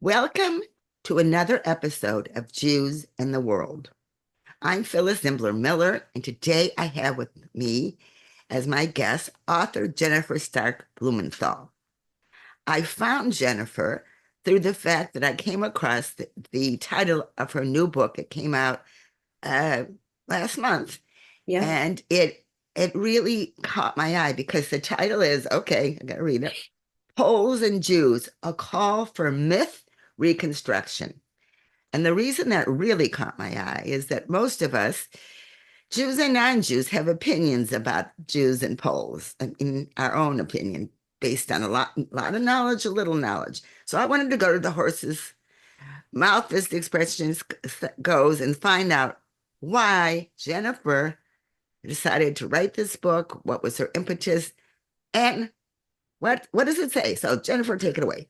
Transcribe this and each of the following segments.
Welcome to another episode of Jews in the World. I'm Phyllis Zimbler Miller, and today I have with me as my guest author Jennifer Stark Blumenthal. I found Jennifer through the fact that I came across the title of her new book. It came out uh, last month, Yeah. and it really caught my eye because the title is, okay, I gotta read it, Poles and Jews, a call for myth reconstruction. And the reason that really caught my eye is that most of us, Jews and non-Jews, have opinions about Jews and Poles. I mean, our own opinion based on a lot of knowledge, a little knowledge. So I wanted to go to the horse's mouth, as the expression goes, and find out why Jennifer decided to write this book, what was her impetus, and what does it say? So Jennifer, take it away.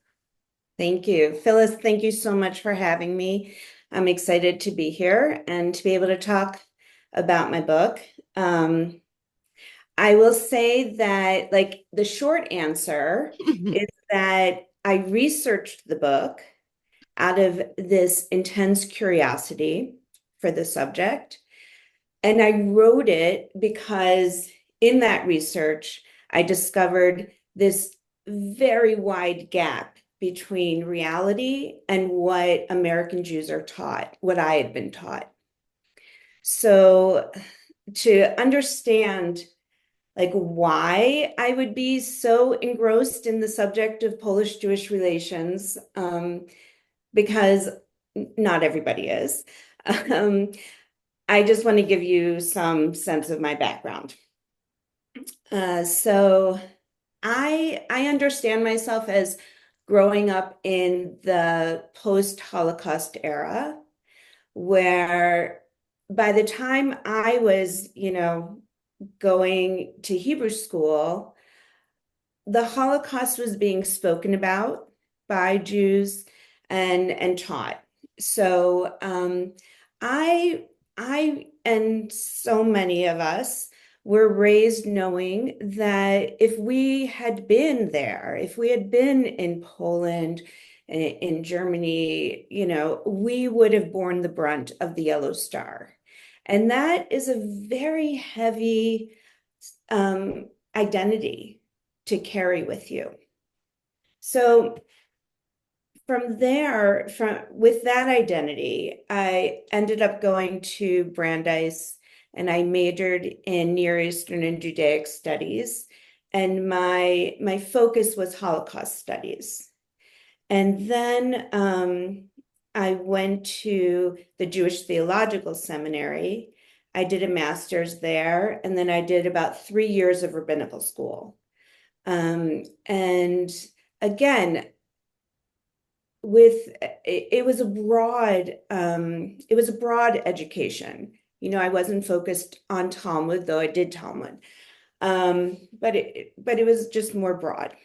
Thank you. Phyllis, thank you so much for having me. I'm excited to be here and to be able to talk about my book. Um, I will say that, like, the short answer is that I researched the book out of this intense curiosity for the subject. And I wrote it because in that research, I discovered this very wide gap between reality and what American Jews are taught, what I had been taught. So to understand like why I would be so engrossed in the subject of Polish-Jewish relations, because not everybody is. Um, I just want to give you some sense of my background. So I understand myself as growing up in the post-Holocaust era, where by the time I was, going to Hebrew school, the Holocaust was being spoken about by Jews and taught. So I and so many of us were raised knowing that if we had been there, if we had been in Poland, in Germany, we would have borne the brunt of the Yellow Star. And that is a very heavy identity to carry with you. So from there, from with that identity, I ended up going to Brandeis and I majored in Near Eastern and Judaic studies. And my focus was Holocaust studies. And then I went to the Jewish Theological Seminary. I did a master's there, and then I did about 3 years of rabbinical school. And again, with it was a broad education. I wasn't focused on Talmud, though I did Talmud. But it was just more broad.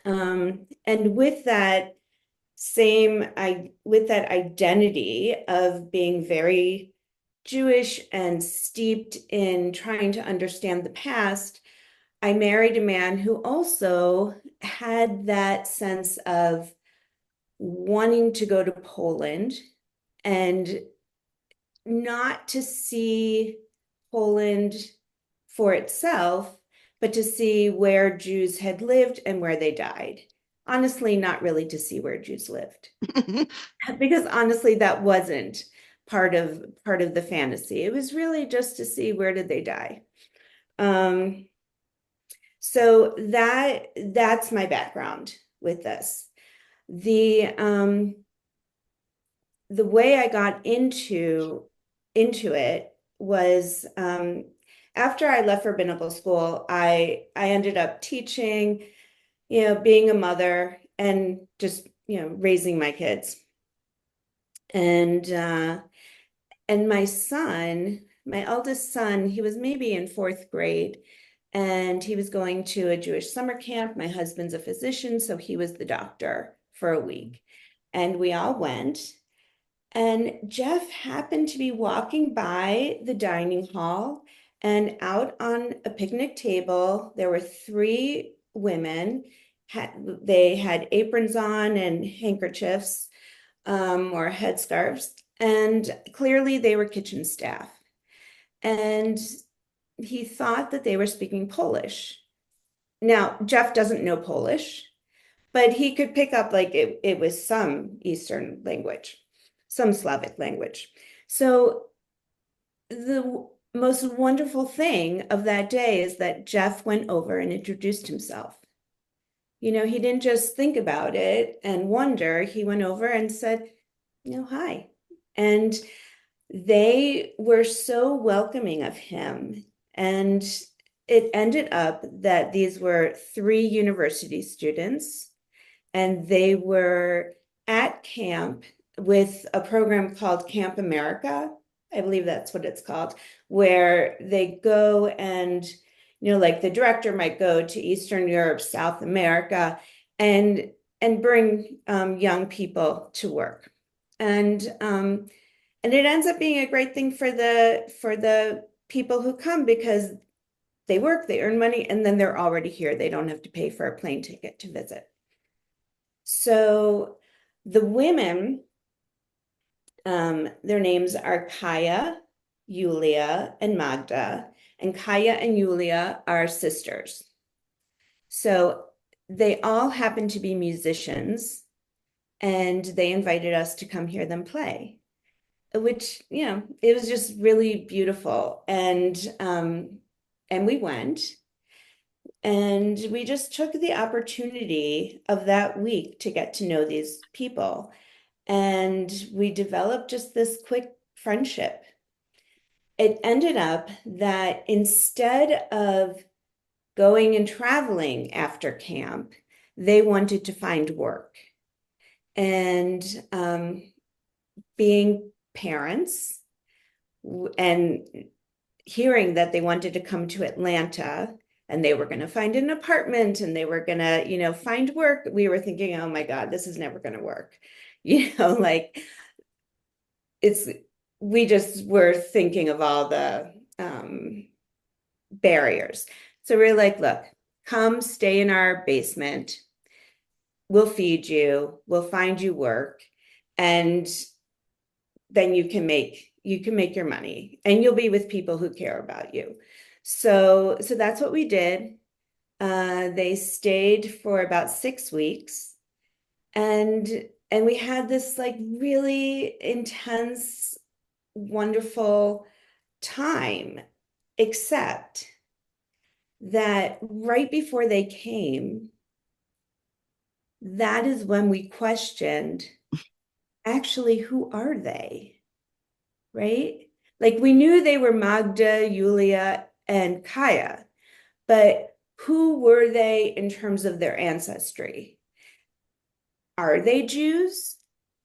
And with that identity of being very Jewish and steeped in trying to understand the past, I married a man who also had that sense of wanting to go to Poland and not to see Poland for itself, but to see where Jews had lived and where they died. Honestly, not really to see where Jews lived, because honestly, that wasn't part of the fantasy. It was really just to see where did they die. Um, so that's my background with this. The the way I got into it was after I left rabbinical school, I ended up teaching, being a mother and just, raising my kids. And my son, my eldest son, he was maybe in fourth grade, and he was going to a Jewish summer camp. My husband's a physician, so he was the doctor for a week. And we all went. And Jeff happened to be walking by the dining hall, and out on a picnic table, there were three women They had aprons on and handkerchiefs, or headscarves, and clearly they were kitchen staff. And he thought that they were speaking Polish. Now, Jeff doesn't know Polish, but he could pick up like it was some Eastern language, some Slavic language. So the most wonderful thing of that day is that Jeff went over and introduced himself. He didn't just think about it and wonder. He went over and said, hi. And they were so welcoming of him. And it ended up that these were three university students, and they were at camp with a program called Camp America. I believe that's what it's called, where they go and, like the director might go to Eastern Europe, South America, and bring young people to work. And it ends up being a great thing for the people who come, because they work, they earn money, and then they're already here. They don't have to pay for a plane ticket to visit. So the women, their names are Kaya, Yulia, and Magda. And Kaya and Yulia are sisters. So they all happen to be musicians, and they invited us to come hear them play, which, it was just really beautiful. And we went, and we just took the opportunity of that week to get to know these people. And we developed just this quick friendship. It ended up that instead of going and traveling after camp, they wanted to find work. And being parents and hearing that they wanted to come to Atlanta and they were going to find an apartment and they were going to, find work, we were thinking, oh my God, this is never going to work. Like it's, we just were thinking of all the barriers. So we're like, look, come stay in our basement. We'll feed you. We'll find you work. And then you can make your money, and you'll be with people who care about you. So that's what we did. They stayed for about 6 weeks, and we had this like really intense, wonderful time, except that right before they came, that is when we questioned, actually, who are they? Right? Like we knew they were Magda, Yulia, and Kaya, but who were they in terms of their ancestry? Are they Jews?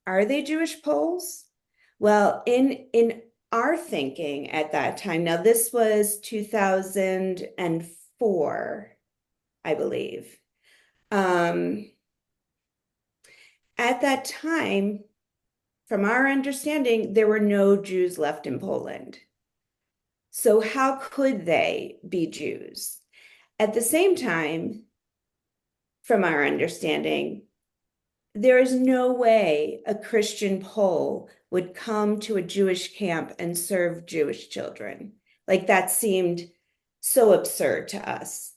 Are they Jewish Poles? Well, in our thinking at that time, now this was 2004, I believe. At that time, from our understanding, there were no Jews left in Poland. So how could they be Jews? At the same time, from our understanding, there is no way a Christian Pole would come to a Jewish camp and serve Jewish children. Like that seemed so absurd to us,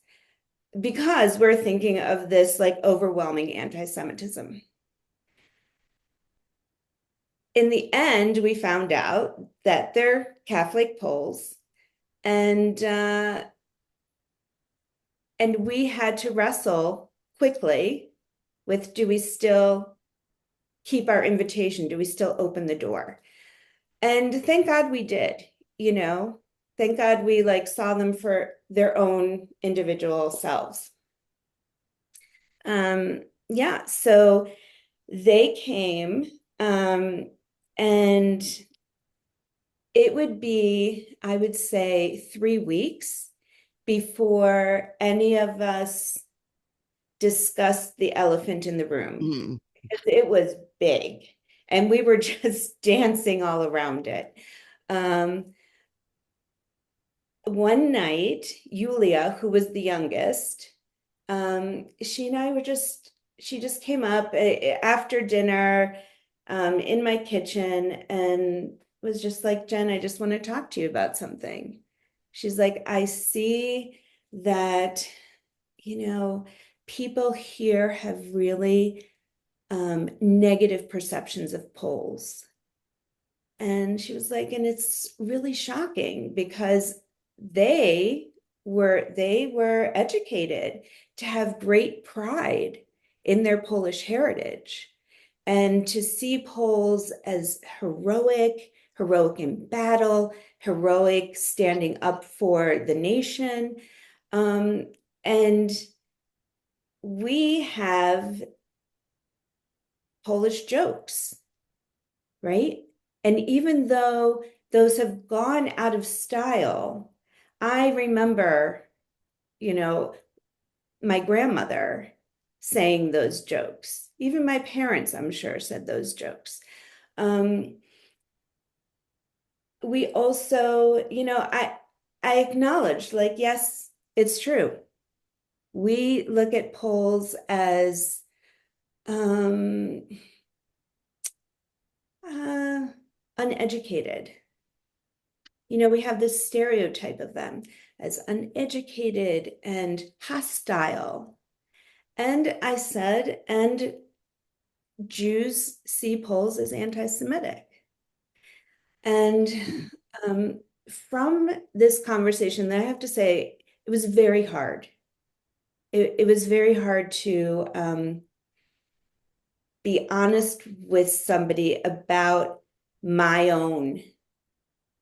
because we're thinking of this like overwhelming anti-Semitism. In the end, we found out that they're Catholic Poles, and we had to wrestle quickly with, do we still keep our invitation? Do we still open the door? And thank God we did, thank God we like saw them for their own individual selves. Yeah, so they came, and it would be, I would say, 3 weeks before any of us discussed the elephant in the room. Mm. It was big, and we were just dancing all around it. One night, Yulia, who was the youngest, she and I were just, she just came up after dinner in my kitchen and was just like, Jen, I just want to talk to you about something. She's like, I see that, you know, people here have really negative perceptions of Poles. And she was like, and it's really shocking because they they were educated to have great pride in their Polish heritage and to see Poles as heroic, heroic in battle, heroic standing up for the nation. Um, and we have Polish jokes, right? And even though those have gone out of style, I remember, you know, my grandmother saying those jokes. Even my parents, I'm sure, said those jokes. Um, we also, I acknowledge, like, yes, it's true. We look at Poles as um, uh, uneducated. We have this stereotype of them as uneducated and hostile. And I said, and Jews see Poles as anti-Semitic. And um, from this conversation, that I have to say, it was very hard. It was very hard to be honest with somebody about my own.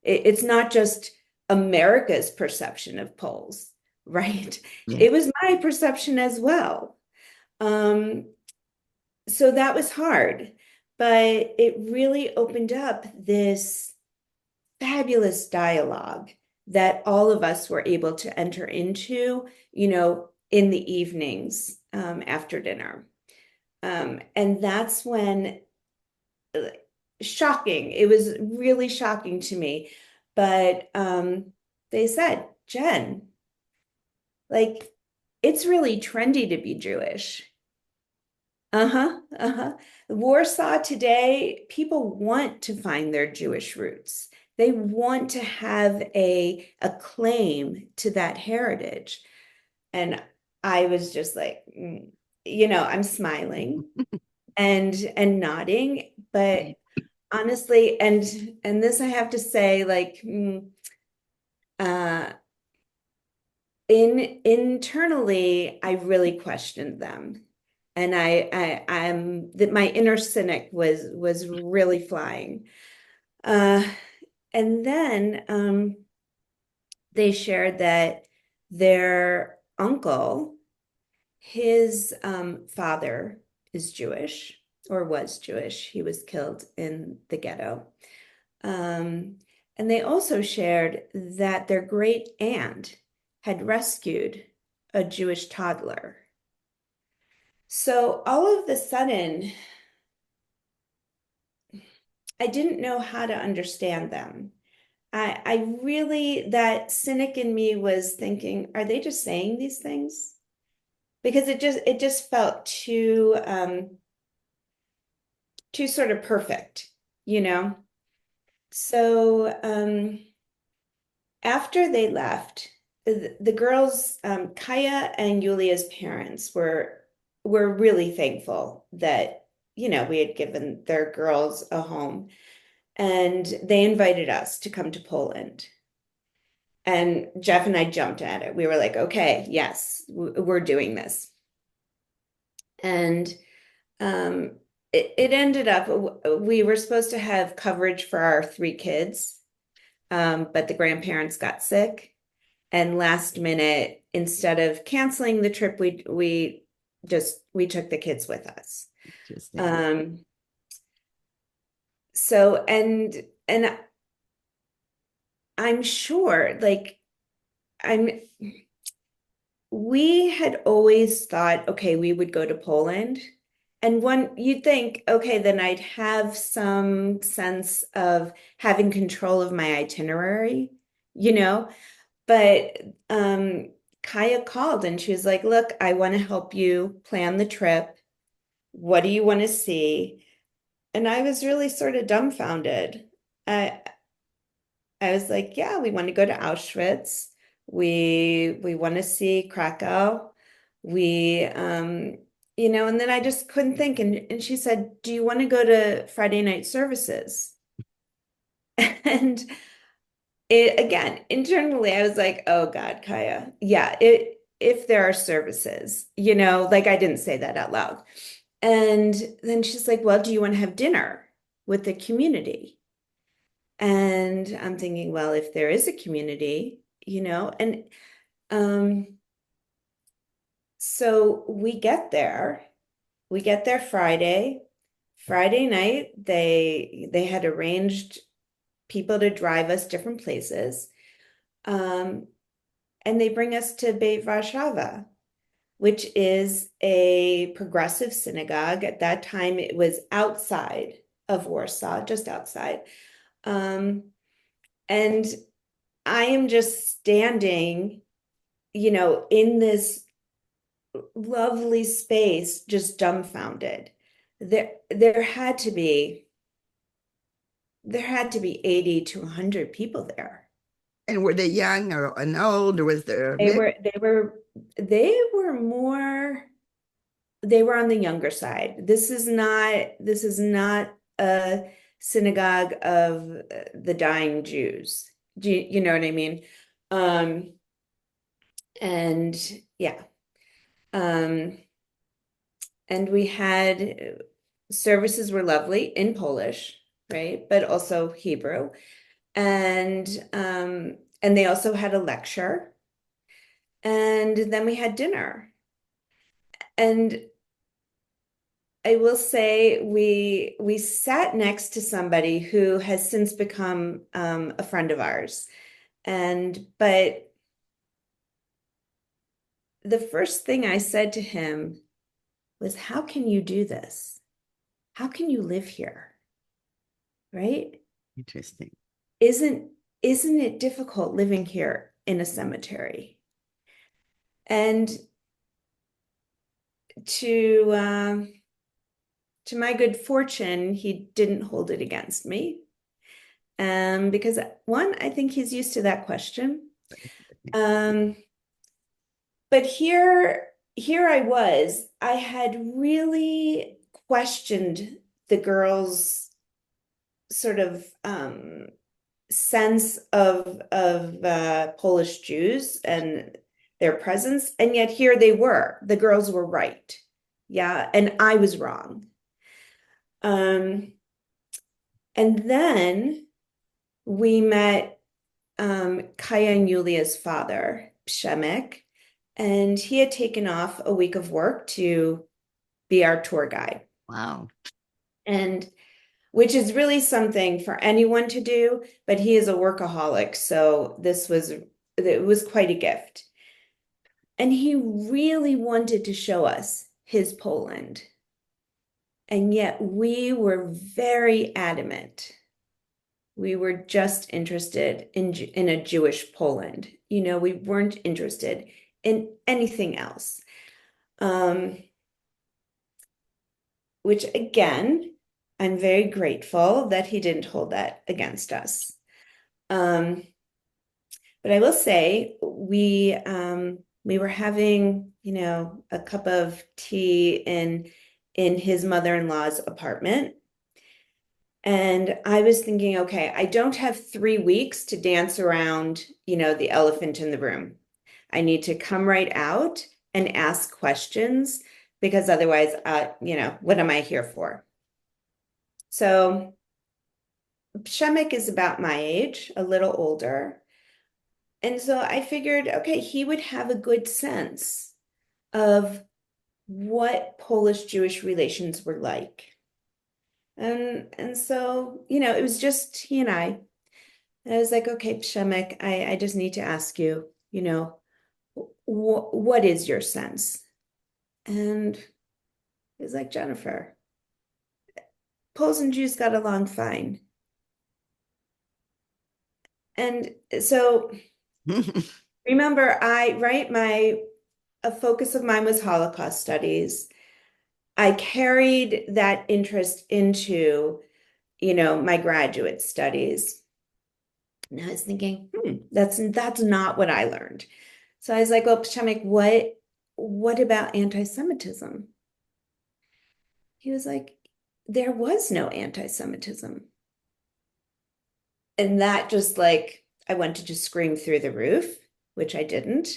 It's not just America's perception of Poles, right? Yeah. It was my perception as well. Um, so that was hard, but it really opened up this fabulous dialogue that all of us were able to enter into, in the evenings after dinner. And that's when shocking. It was really shocking to me. But they said, Jen, like, it's really trendy to be Jewish. Uh-huh, uh-huh. Warsaw today, people want to find their Jewish roots. They want to have a claim to that heritage. And I was just like, I'm smiling and nodding, but honestly, and this I have to say, like, uh, internally, I really questioned them, and I'm that my inner cynic was really flying. Uh, and then they shared that their uncle, his father is Jewish or was Jewish. He was killed in the ghetto. Um, and they also shared that their great aunt had rescued a Jewish toddler. So all of a sudden, I didn't know how to understand them. I really, that cynic in me was thinking, are they just saying these things? Because it just felt too sort of perfect, you know? So after they left, the girls, Kaya and Yulia's parents were really thankful that, we had given their girls a home. And they invited us to come to Poland. And Jeff and I jumped at it. We were like, okay, yes, we're doing this. And it ended up, we were supposed to have coverage for our three kids, but the grandparents got sick. And last minute, instead of canceling the trip, we took the kids with us. Interesting. Um, so and I'm sure, like, I'm we had always thought, okay, we would go to Poland. And one, you'd think, okay, then I'd have some sense of having control of my itinerary, you know? But Kaya called and she was like, "Look, I want to help you plan the trip. What do you want to see?" And I was really sort of dumbfounded. I I was like, "Yeah, we want to go to Auschwitz. We want to see Krakow. We and then I just couldn't think. And she said, "Do you want to go to Friday night services?" And it again, internally, I was like, "Oh God, Kaya. Yeah, if there are services, like I didn't say that out loud." And then she's like, "Well, do you want to have dinner with the community?" And I'm thinking, well, if there is a community, and um, so we get there Friday. Friday night, they had arranged people to drive us different places. Um, and they bring us to Beit Warszawa, which is a progressive synagogue. At that time, it was outside of Warsaw, just outside. Um, and I am just standing, in this lovely space, just dumbfounded. There had to be 80 to 100 people there. And were they young or an old, or was there a They mix? were they were they were more they were on the younger side. This is not a synagogue of the dying Jews. You know what I mean? Um, and yeah. Um, and we had services were lovely in Polish, right? But also Hebrew. And and they also had a lecture. And then we had dinner. And I will say we sat next to somebody who has since become a friend of ours. And but the first thing I said to him was, "How can you do this? How can you live here?" Right? Interesting. Isn't isn't it difficult living here in a cemetery? And to to my good fortune, he didn't hold it against me. Because one, I think he's used to that question. Um, but here I was. I had really questioned the girls' sort of sense of Polish Jews and their presence, and yet here they were. The girls were right, yeah, and I was wrong. Um, and then we met Kaya and Yulia's father, Przemek, and he had taken off a week of work to be our tour guide. Wow. And which is really something for anyone to do, but he is a workaholic, so it was quite a gift. And he really wanted to show us his Poland. And yet we were very adamant. We were just interested in a Jewish Poland. We weren't interested in anything else. Um, which again, I'm very grateful that he didn't hold that against us. Um, but I will say we were having, a cup of tea in his mother-in-law's apartment. And I was thinking, okay, I don't have 3 weeks to dance around, the elephant in the room. I need to come right out and ask questions because otherwise, what am I here for? So Shemek is about my age, a little older. And so I figured, okay, he would have a good sense of what Polish Jewish relations were like. And so, it was just he and I. And I was like, okay, Pshemek, I just need to ask you, what is your sense? And he's like, Jennifer, Poles and Jews got along fine. And so remember, a focus of mine was Holocaust studies. I carried that interest into, my graduate studies. And I was thinking, that's not what I learned. So I was like, well, Pshamik, what about anti-Semitism? He was like, there was no anti-Semitism. And that just like, I went to just scream through the roof, which I didn't.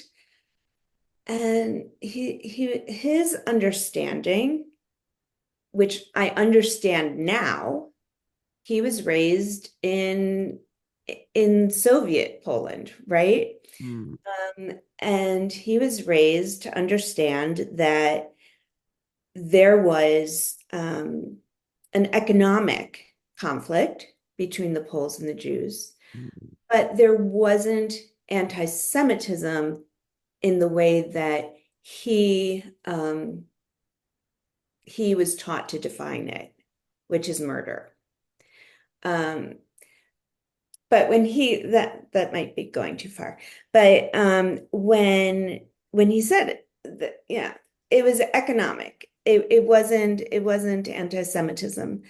And his understanding, which I understand now, he was raised in Soviet Poland, right? Mm, And he was raised to understand that there was an economic conflict between the Poles and the Jews, mm, but there wasn't anti-Semitism in the way that he was taught to define it, which is murder. Um, but when he that might be going too far. But when he said that, yeah, it was economic. It wasn't anti-Semitism.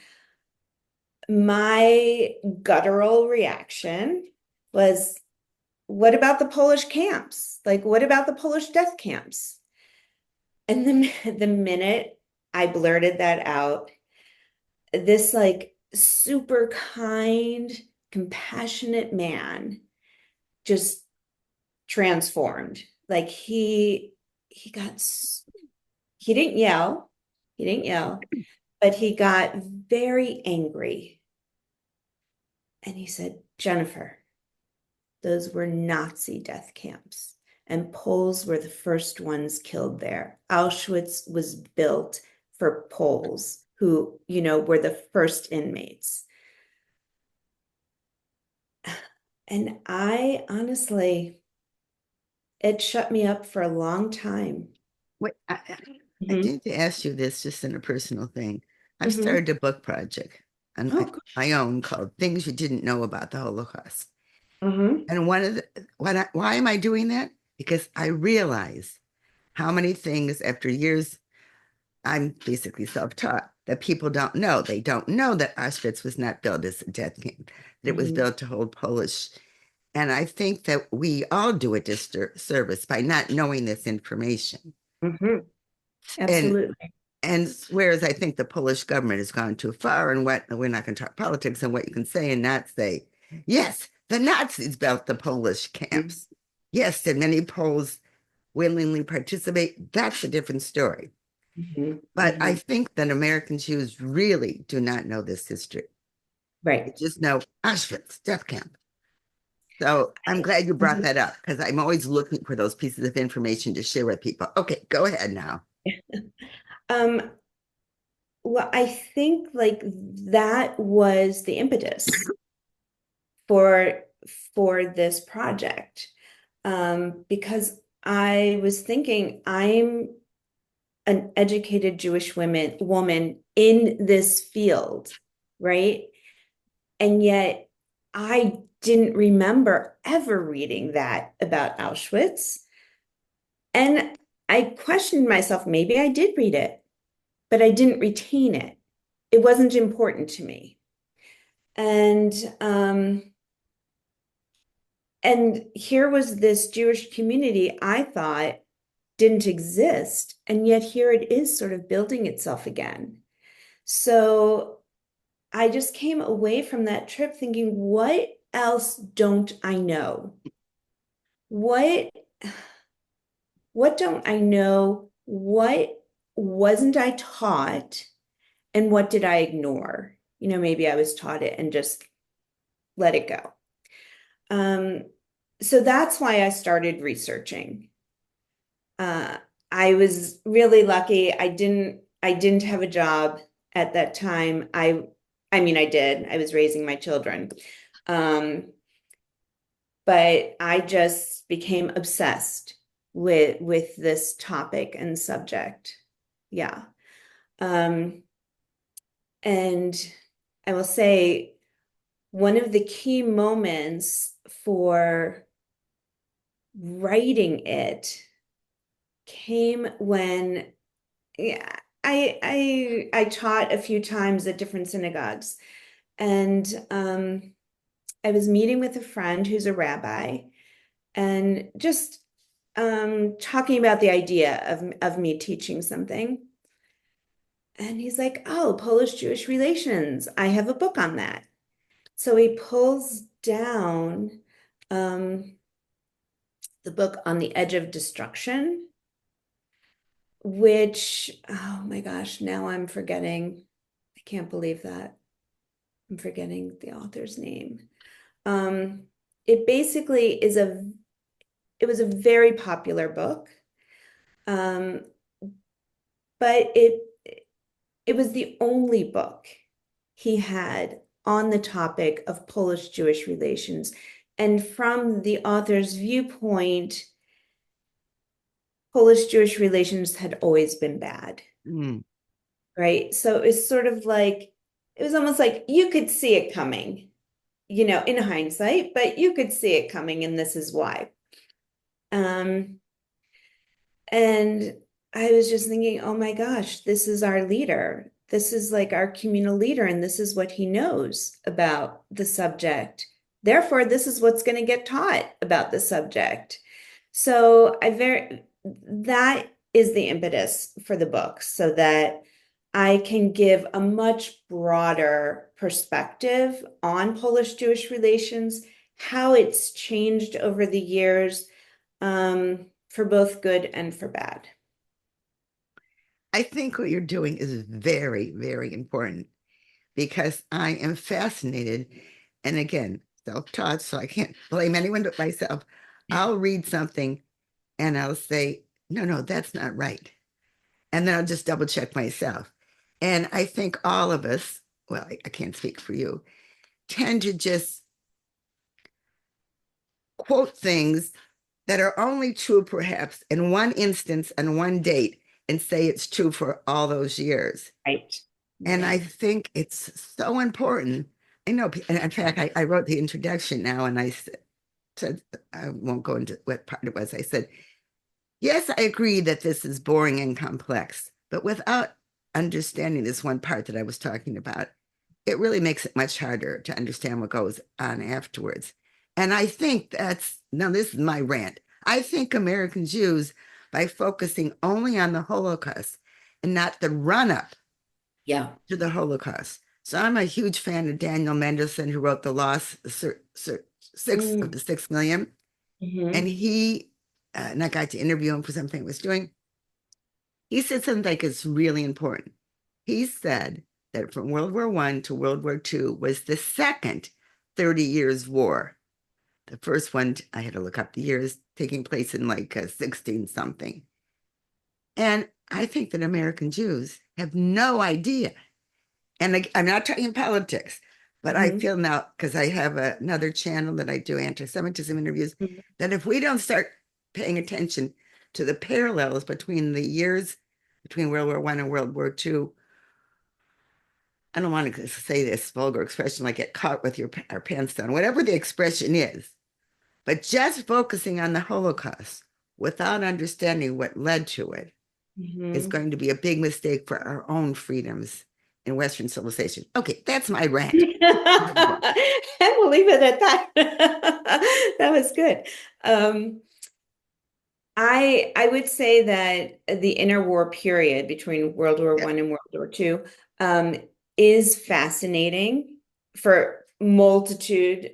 My guttural reaction was, what about the Polish camps? Like, what about the Polish death camps? And the minute I blurted that out, this like super kind, compassionate man just transformed. Like he got he didn't yell, he didn't yell, but he got very angry. And he said, Jennifer, those were Nazi death camps, and Poles were the first ones killed there. Auschwitz was built for Poles who, were the first inmates. And I honestly, it shut me up for a long time. Wait, I Hmm. need to ask you this just in a personal thing. I've Hmm. started a book project on Oh, good. my own called Things You Didn't Know About the Holocaust. Hmm. And one of the, why am I doing that? Because I realize how many things after years, I'm basically self-taught, that people don't know. They don't know that Auschwitz was not built as a death camp, that it was Hmm. built to hold Polish. And I think that we all do a disservice by not knowing this information. Hmm. And Absolutely. And whereas I think the Polish government has gone too far, and what we're not going to talk politics and what you can say and not say. Yes, the Nazis built the Polish camps. Yes, and many Poles willingly participate. That's a different story. Hmm. But I Hmm. think that American Jews really do not know this history. They Right. just know Auschwitz, death camp. So I'm glad you brought Mhm. that up because I'm always looking for those pieces of information to share with people. Okay, go ahead now. Um, well, I think like that was the impetus for for this project. Because I was thinking I'm an educated Jewish woman in this field, right? And yet I didn't remember ever reading that about Auschwitz. And I questioned myself, maybe I did read it, but I didn't retain it. It wasn't important to me. And um, and here was this Jewish community I thought didn't exist, and yet here it is sort of building itself again. So I just came away from that trip thinking, what else don't I know? What what don't I know? What wasn't I taught? And what did I ignore? Maybe I was taught it and just let it go. Um, so that's why I started researching. Uh, I was really lucky. I didn't have a job at that time. I mean, I did. I was raising my children. Um, but I just became obsessed with this topic and subject. Yeah. Um, and I will say one of the key moments for writing it came when, yeah, I taught a few times at different synagogues, and I was meeting with a friend who's a rabbi, and just talking about the idea of me teaching something. And he's like, "Oh, Polish-Jewish relations. I have a book on that." So he pulls down um, the book On the Edge of Destruction, which, oh my gosh, now I'm forgetting. I can't believe that. I'm forgetting the author's name. Um, it basically it was a very popular book, um, but it was the only book he had on the topic of Polish-Jewish relations. And from the author's viewpoint, Polish-Jewish relations had always been bad, Mm. right? So it's sort of like, it was almost like you could see it coming, in hindsight, but you could see it coming, and this is why. Um, And I was just thinking, oh my gosh, this is our leader. This is like our communal leader, and this is what he knows about the subject. Therefore, this is what's going to get taught about the subject. So that is the impetus for the book, so that I can give a much broader perspective on Polish-Jewish relations, how it's changed over the years, for both good and for bad. I think what you're doing is very, very important because I am fascinated. And again, self taught, so I can't blame anyone but myself. I'll read something and I'll say, no, no, that's not right. And then I'll just double check myself. And I think all of us, well, I can't speak for you, tend to just quote things that are only true perhaps in one instance and one date and say it's true for all those years. Right. And I Right. think it's so important. I know, and in fact, I wrote the introduction now and I said, I won't go into what part it was. I said, yes, I agree that this is boring and complex, but without understanding this one part that I was talking about, it really makes it much harder to understand what goes on afterwards. And I think that's now, this is my rant. I think American Jews, by focusing only on the Holocaust and not the run up Yeah. to the Holocaust. So I'm a huge fan of Daniel Mendelsohn, who wrote The Lost Six of Mm. the 6 million. And Hmm. and I got to interview him for something I was doing. He said something like it's really important. He said that from World War I to World War II was the second 30 years war. The first one, I had to look up the years, taking place in like 16 something. And I think that American Jews have no idea. And I'm not talking politics, but I Hmm. feel now, because I have another channel that I do anti-Semitism interviews, that if we don't start paying attention to the parallels between the years between World War I and World War II, I don't want to say this vulgar expression like get caught with our pants down, whatever the expression is, but just focusing on the Holocaust without understanding what led to it is Hmm. going to be a big mistake for our own freedoms in Western civilization. Okay, that's my rant. And we'll leave it at that. That was good. Um, I would say that the interwar period between World War Yeah. One and World War Two um, is fascinating for a multitude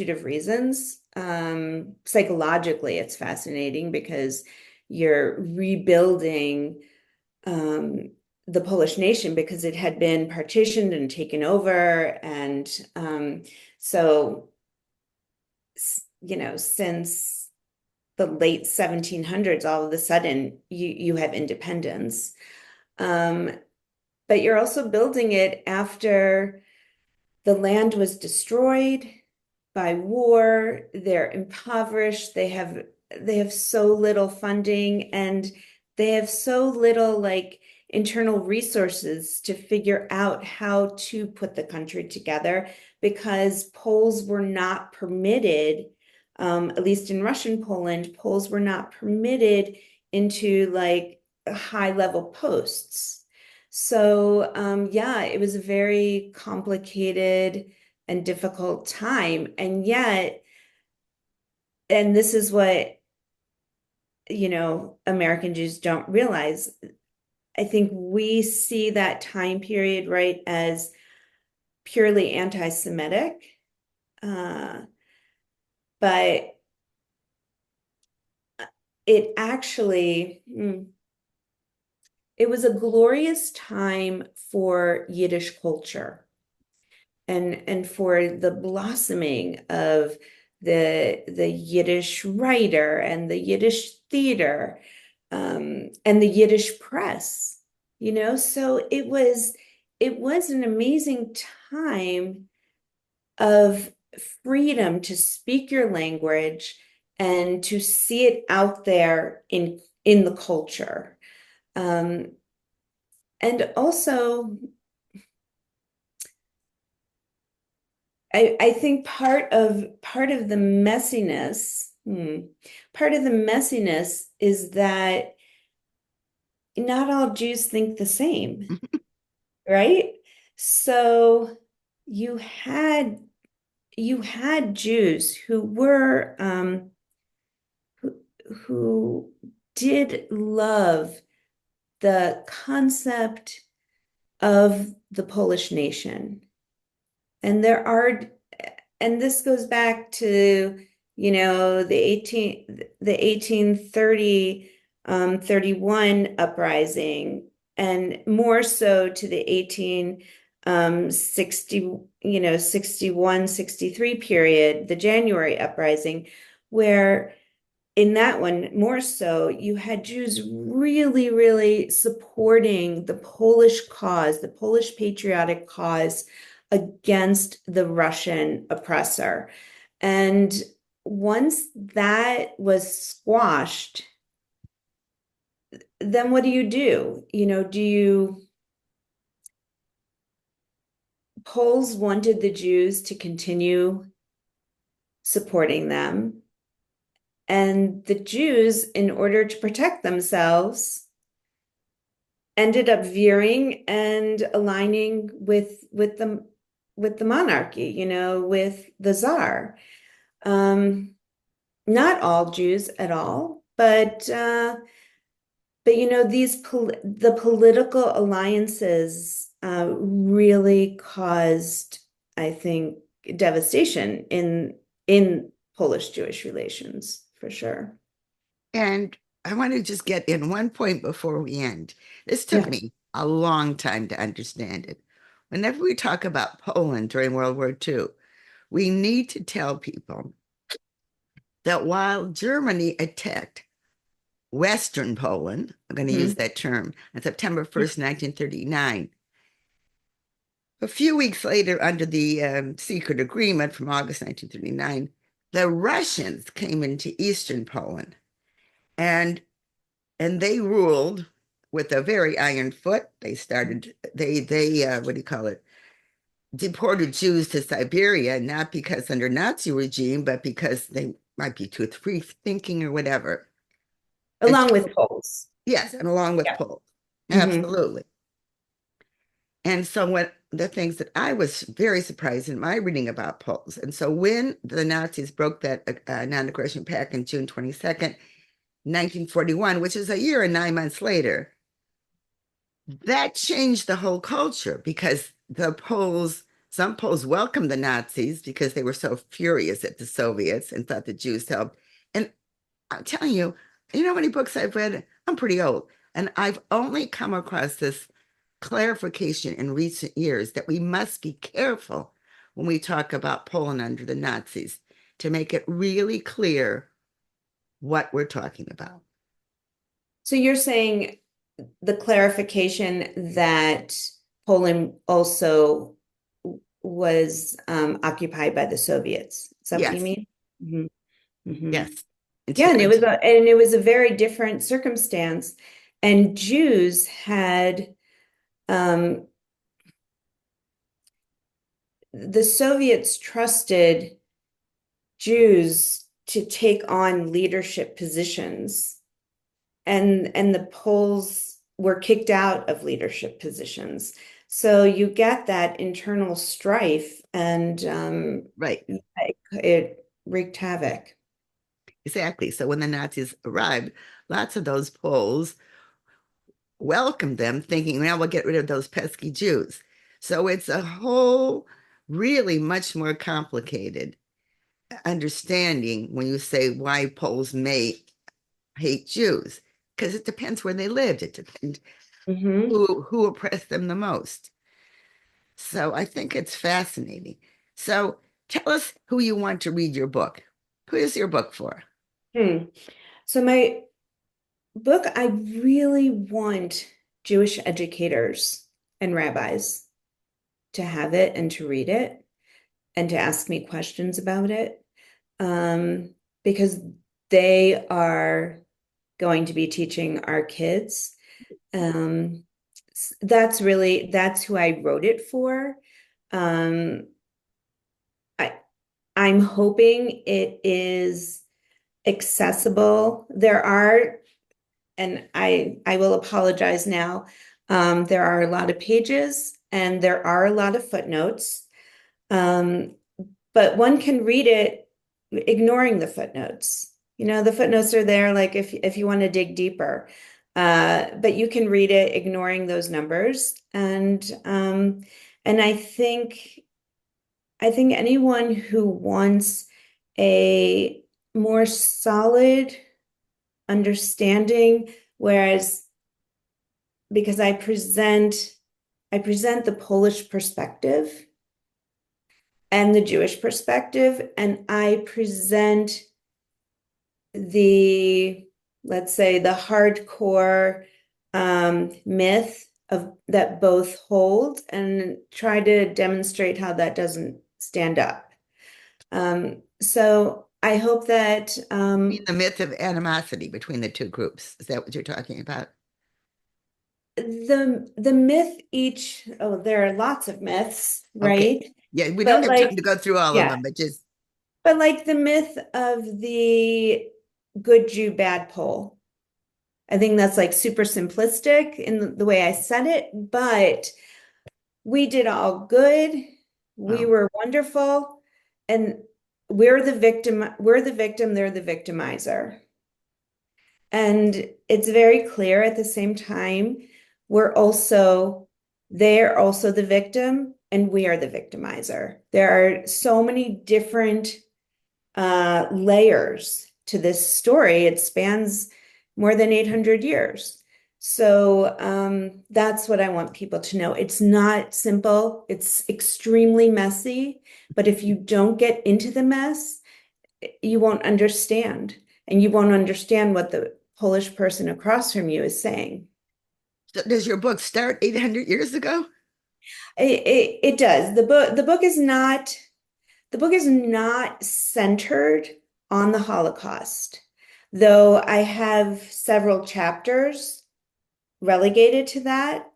of reasons. Psychologically, it's fascinating because you're rebuilding um, the Polish nation because it had been partitioned and taken over, and so since the late 1700s, all of a sudden you have independence. Um, but you're also building it after the land was destroyed by war. They're impoverished. They have so little funding, and they have so little like internal resources to figure out how to put the country together because Poles were not permitted At least in Russian Poland, Poles were not permitted into like high level posts. So, yeah, it was a very complicated and difficult time. And yet, and this is what, American Jews don't realize. I think we see that time period, right, as purely anti-Semitic. Uh, but it actually, it was a glorious time for Yiddish culture and for the blossoming of the Yiddish writer and the Yiddish theater, and the Yiddish press, so it was an amazing time of freedom to speak your language and to see it out there in the culture. Um, and also, I think part of the messiness, part of the messiness is that not all Jews think the same, right? So you had you had Jews who, who did love the concept of the Polish nation. And there are, and this goes back to, the 1830, 31 uprising, and more so to the 60, 61, 63 period, the January uprising, where in that one, more so, you had Jews really, really supporting the Polish cause, the Polish patriotic cause against the Russian oppressor. And once that was squashed, then what do you do? Poles wanted the Jews to continue supporting them. And the Jews, in order to protect themselves, ended up veering and aligning with the monarchy, with the Tsar. Um, Not all Jews at all, but the political alliances really caused, I think, devastation in Polish Jewish relations for sure. And I want to just get in one point before we end. This took Yeah. me a long time to understand it. Whenever we talk about Poland during World War II, we need to tell people that while Germany attacked Western Poland, I'm going to use Mhm. that term, on September 1st, 1939, a few weeks later, under the secret agreement from August 1939, the Russians came into Eastern Poland and they ruled with a very iron foot. They what do you call it? Deported Jews to Siberia, not because under Nazi regime, but because they might be too free thinking or whatever. And Along so, with Poles. yes, and along with Yeah. Poles, Hmm. absolutely. And so, what the things that I was very surprised in my reading about Poles, and so when the Nazis broke that non-aggression pact on June 22nd, 1941, which is a year and 9 months later, that changed the whole culture because some Poles welcomed the Nazis because they were so furious at the Soviets and thought the Jews helped. And I'm telling you, you know how many books I've read? I'm pretty old. And I've only come across this clarification in recent years that we must be careful when we talk about Poland under the Nazis to make it really clear what we're talking about. So you're saying the clarification that Poland also was occupied by the Soviets. Is that what you Yes, mean? Hmm. Hmm. yes. And Yeah, to, and to- and it was a very different circumstance. And Jews had um, the Soviets trusted Jews to take on leadership positions, and the Poles were kicked out of leadership positions. So you get that internal strife, and Right. it wreaked havoc. Exactly. So when the Nazis arrived, lots of those Poles welcomed them, thinking, now we'll get rid of those pesky Jews. So it's a whole, really much more complicated understanding when you say why Poles may hate Jews, because it depends where they lived. It depends Hmm. who oppressed them the most. So I think it's fascinating. So tell us who you want to read your book. Who is your book for? Hmm. So my book, I really want Jewish educators and rabbis to have it and to read it and to ask me questions about it, um, because they are going to be teaching our kids. Um, that's who I wrote it for. Um, I, I'm hoping it is accessible. There are, and I will apologize now. There are a lot of pages and there are a lot of footnotes. Um, but one can read it ignoring the footnotes. You know, the footnotes are there like if you want to dig deeper. But you can read it ignoring those numbers. And I think anyone who wants a more solid understanding, whereas because I present the Polish perspective and the Jewish perspective, and I present the, let's say, the hardcore myth of that both hold, and try to demonstrate how that doesn't stand up. So I hope that I mean, the myth of animosity between the two groups. Is that what you're talking about? the myth each, oh, there are lots of myths, Okay. right? Yeah, we don't But have time like, to go through all of yeah, them, but just but like the myth of the good Jew, bad Pole. I think that's like super simplistic in the way I said it, but we did all good. We oh, were wonderful. And we're the victim, they're the victimizer. And it's very clear at the same time, they're also the victim and we are the victimizer. There are so many different layers to this story. It spans more than 800 years. So that's what I want people to know. It's not simple, it's extremely messy, but if you don't get into the mess, you won't understand, and you won't understand what the Polish person across from you is saying. so does your book start 800 years ago? It does. The book is not centered on the Holocaust, though I have several chapters relegated to that.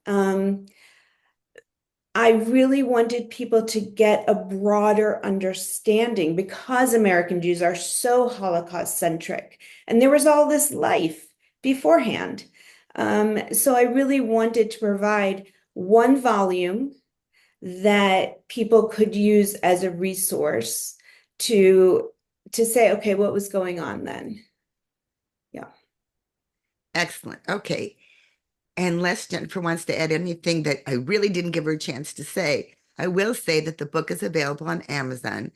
I really wanted people to get a broader understanding because American Jews are so Holocaust centric, and there was all this life beforehand. So I really wanted to provide one volume that people could use as a resource to to say, okay, what was going on then? Yeah. Excellent. Okay. Unless Jennifer wants to add anything that I really didn't give her a chance to say, I will say that the book is available on Amazon,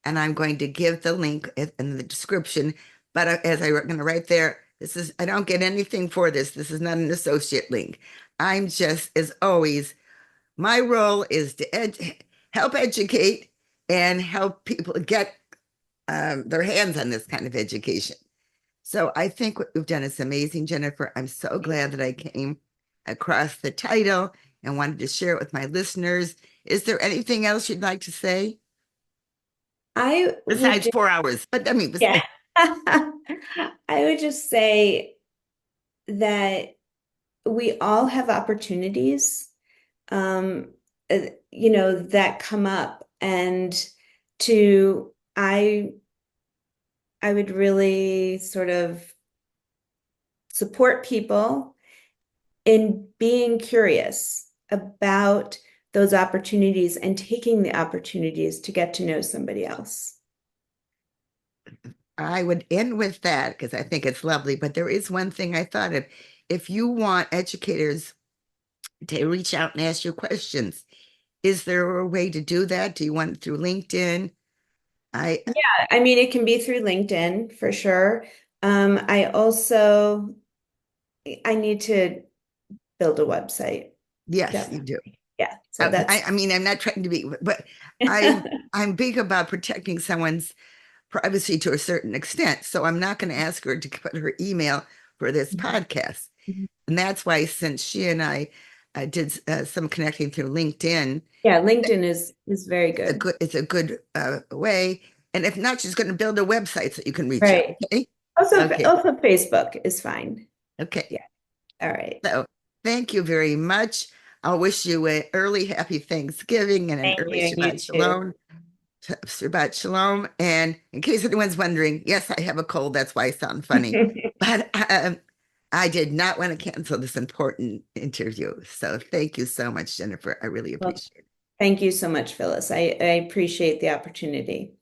and I'm going to give the link in the description. But as I'm going to write there, I don't get anything for this. This is not an associate link. I'm just, as always, my role is to help educate and help people get their hands on this kind of education. So I think what you've done is amazing, Jennifer. I'm so glad that I came across the title and wanted to share it with my listeners. Is there anything else you'd like to say I would besides just, 4 hours? But I mean, yeah. I would just say that we all have opportunities, um, that come up, and to I I would really sort of support people in being curious about those opportunities and taking the opportunities to get to know somebody else. I would end with that because I think it's lovely. But there is one thing I thought of. If you want educators to reach out and ask you questions, is there a way to do that? Do you want it through LinkedIn? I, I mean, it can be through LinkedIn for sure. I also I need to build a website. yes, you do. Definitely. Yeah. So that's I mean, I'm not trying to be, but I'm big about protecting someone's privacy to a certain extent. So I'm not going to ask her to put her email for this podcast. And that's why, since she and I did some connecting through LinkedIn, yeah, LinkedIn is very good. it's a good way. And if not, she's going to build a website so you can reach out. Right. Okay. Also, Okay. also Facebook is fine. Okay. Yeah. All right. So thank you very much. I'll wish you a early happy Thanksgiving and an Thank early you, and you Shabbat too. Shalom. Shabbat Shalom. And in case anyone's wondering, yes, I have a cold. That's why I sound funny. But I did not want to cancel this important interview. So thank you so much, Jennifer. I really Well, appreciate it. thank you so much, Phyllis. I appreciate the opportunity.